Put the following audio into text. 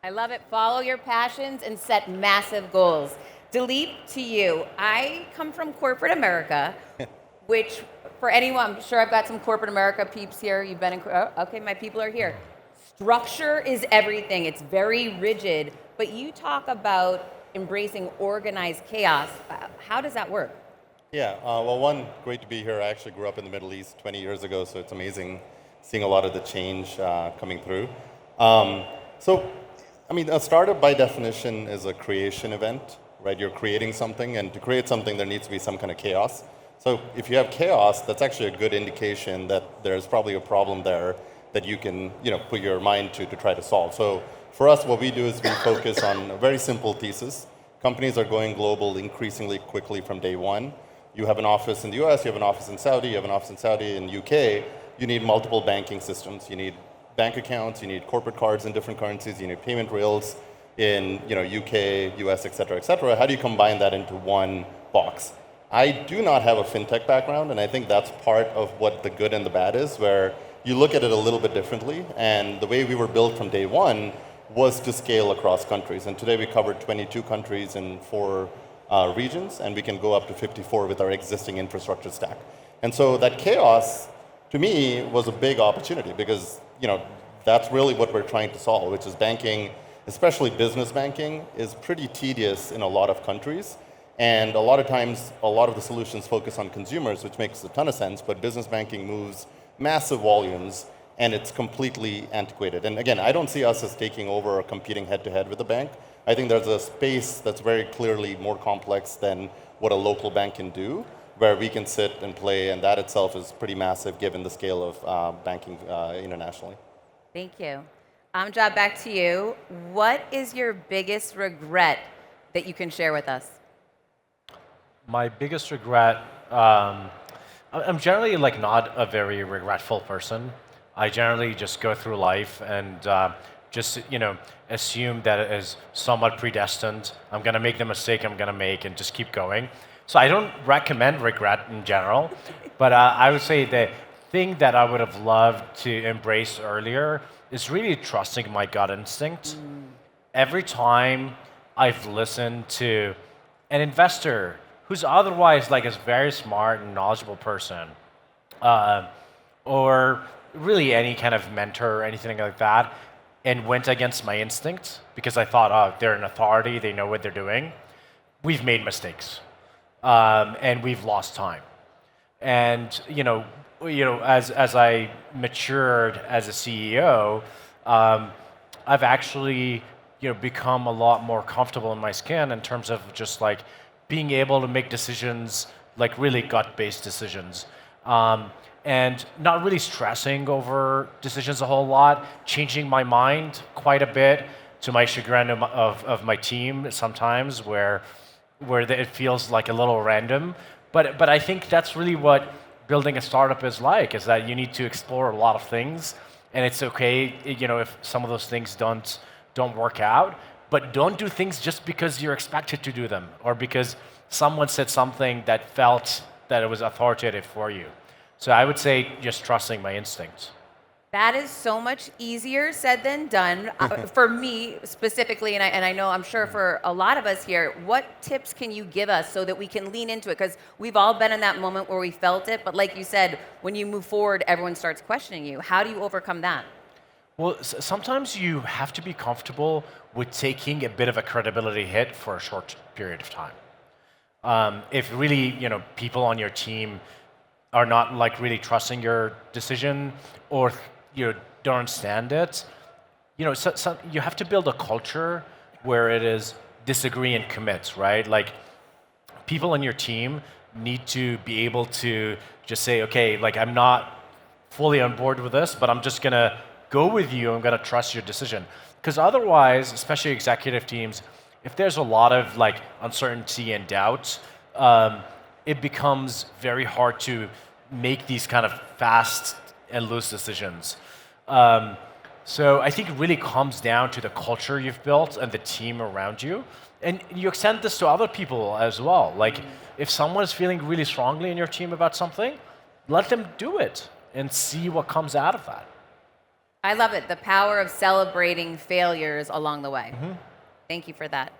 I love it. Follow your passions and set massive goals. Dilip, to you. I come from corporate America, which for anyone, I'm sure I've got some corporate America peeps here. You've been in, oh, okay, my people are here. Structure is everything. It's very rigid, but you talk about embracing organized chaos. How does that work? Yeah, well, one, great to be here. I actually grew up in the Middle East 20 years ago, so it's amazing seeing a lot of the change coming through. So, I mean, a startup by definition is a creation event, right? You're creating something, and to create something, there needs to be some kind of chaos. So if you have chaos, that's actually a good indication that there's probably a problem there that you can, put your mind to try to solve. So for us, what we do is we focus on a very simple thesis. Companies are going global increasingly quickly from day one. You have an office in the US, you have an office in Saudi, you have an office in Saudi and UK. You need multiple banking systems. You need bank accounts, you need corporate cards in different currencies, you need payment rails in UK, US, et cetera, et cetera. How do you combine that into one box? I do not have a fintech background, and I think that's part of what the good and the bad is, where you look at it a little bit differently. And the way we were built from day one was to scale across countries. And today we covered 22 countries in 4 regions, and we can go up to 54 with our existing infrastructure stack. And so that chaos, to me, was a big opportunity because that's really what we're trying to solve, which is banking, especially business banking, is pretty tedious in a lot of countries. And a lot of times, a lot of the solutions focus on consumers, which makes a ton of sense, but business banking moves massive volumes, and it's completely antiquated. And again, I don't see us as taking over or competing head-to-head with the bank. I think there's a space that's very clearly more complex than what a local bank can do, where we can sit and play, and that itself is pretty massive given the scale of banking internationally. Thank you. Amjad, back to you. What is your biggest regret that you can share with us? My biggest regret, I'm generally not a very regretful person. I generally just go through life and just assume that it is somewhat predestined. I'm going to make the mistake I'm going to make and just keep going. So I don't recommend regret in general, but I would say the thing that I would have loved to embrace earlier is really trusting my gut instinct. Every time I've listened to an investor who's otherwise a very smart and knowledgeable person, or really any kind of mentor or anything like that, and went against my instinct because I thought, oh, they're an authority, they know what they're doing, we've made mistakes, and we've lost time. And as I matured as a CEO, I've actually become a lot more comfortable in my skin in terms of just being able to make decisions, really gut-based decisions, and not really stressing over decisions a whole lot, changing my mind quite a bit to my chagrin of my team sometimes, where it feels like a little random. But I think that's really what building a startup is that you need to explore a lot of things, and it's okay, if some of those things don't work out, but don't do things just because you're expected to do them or because someone said something that felt that it was authoritative for you. So I would say just trusting my instincts. That is so much easier said than done. For me specifically, and I know I'm sure for a lot of us here, what tips can you give us so that we can lean into it? Because we've all been in that moment where we felt it, but like you said, when you move forward, everyone starts questioning you. How do you overcome that? Well, sometimes you have to be comfortable with taking a bit of a credibility hit for a short period of time. If really, people on your team are not really trusting your decision or don't understand it, so you have to build a culture where it is disagree and commit, right? People on your team need to be able to just say, okay, I'm not fully on board with this, but I'm just gonna go with you. I'm gonna trust your decision. Because otherwise, especially executive teams, if there's a lot of uncertainty and doubt, it becomes very hard to make these kind of fast and loose decisions. So I think it really comes down to the culture you've built and the team around you. And you extend this to other people as well. If someone is feeling really strongly in your team about something, let them do it and see what comes out of that. I love it. The power of celebrating failures along the way. Thank you for that.